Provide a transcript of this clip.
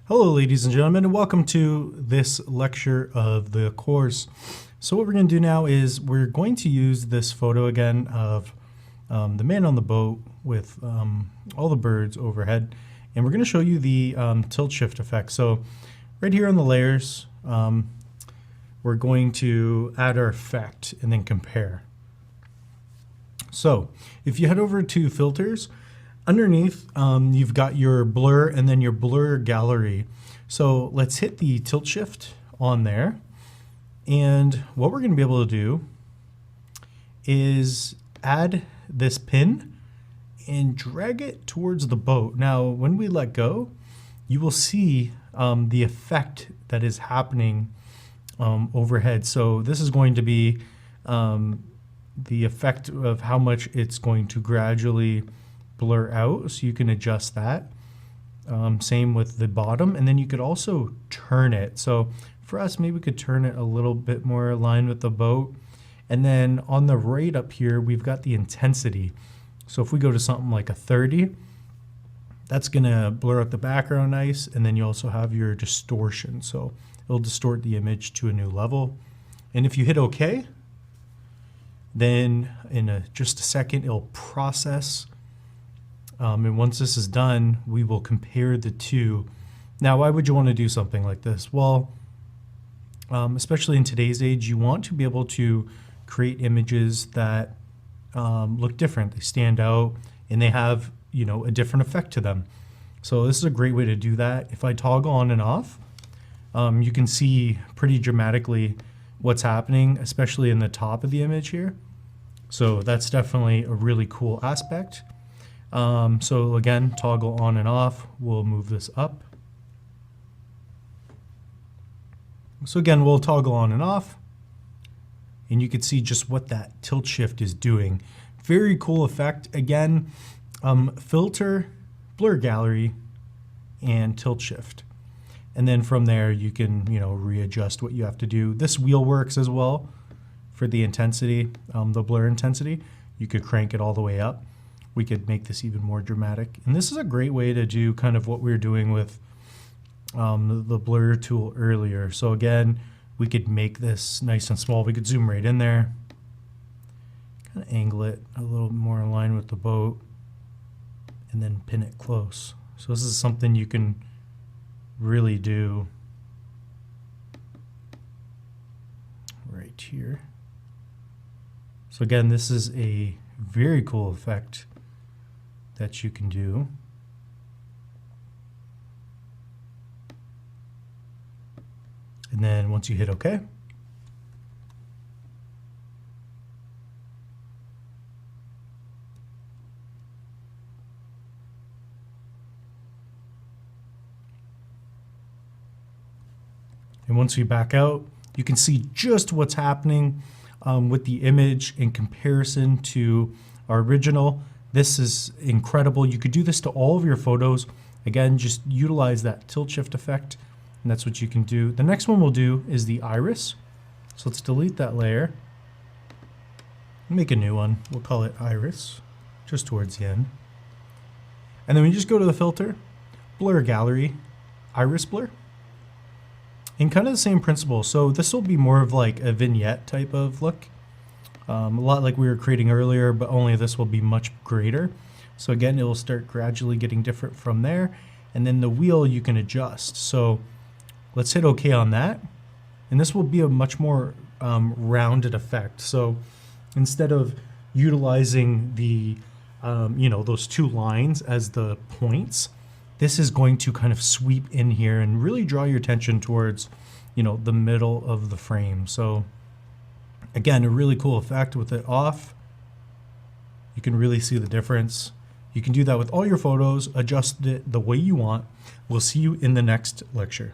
Hello ladies and gentlemen, and welcome to this lecture of the course. So what we're going to do now is we're going to use this photo again of the man on the boat with all the birds overhead, and we're going to show you the tilt shift effect. So right here on the layers, we're going to add our effect and then compare. So if you head over to filters, underneath, you've got your blur and then your blur gallery. So let's hit the tilt shift on there. And what we're going to be able to do is add this pin and drag it towards the boat. Now, when we let go, you will see the effect that is happening overhead. So this is going to be the effect of how much it's going to gradually blur out, so you can adjust that. Same with the bottom, and then you could also turn it. So for us, maybe we could turn it a little bit more aligned with the boat. And then on the right up here, we've got the intensity. So if we go to something like a 30, that's gonna blur out the background nice, and then you also have your distortion. So it'll distort the image to a new level. And if you hit OK, then in just a second, it'll process. And once this is done, we will compare the two. Now, why would you want to do something like this? Well, especially in today's age, you want to be able to create images that look different. They stand out and they have, a different effect to them. So this is a great way to do that. If I toggle on and off, you can see pretty dramatically what's happening, especially in the top of the image here. So that's definitely a really cool aspect. So again, toggle on and off, we'll move this up. So again, we'll toggle on and off, and you can see just what that tilt shift is doing. Very cool effect. Again, filter, blur gallery, and tilt shift. And then from there, you can, readjust what you have to do. This wheel works as well for the intensity, the blur intensity. You could crank it all the way up. We could make this even more dramatic. And this is a great way to do kind of what we were doing with the blur tool earlier. So again, we could make this nice and small. We could zoom right in there, kind of angle it a little more in line with the boat, and then pin it close. So this is something you can really do right here. So again, this is a very cool effect that you can do. And then once you hit OK, and once we back out, you can see just what's happening with the image in comparison to our original. This is incredible. You could do this to all of your photos. Again, just utilize that tilt shift effect, and that's what you can do. The next one we'll do is the iris. So let's delete that layer. Make a new one. We'll call it iris, just towards the end. And then we just go to the filter, blur gallery, iris blur. And kind of the same principle. So this will be more of like a vignette type of look. A lot like we were creating earlier, but only this will be much greater. So again, it will start gradually getting different from there. And then the wheel you can adjust. So let's hit OK on that. And this will be a much more rounded effect. So instead of utilizing the, those two lines as the points, this is going to kind of sweep in here and really draw your attention towards, the middle of the frame. So again, a really cool effect with it off. You can really see the difference. You can do that with all your photos, adjust it the way you want. We'll see you in the next lecture.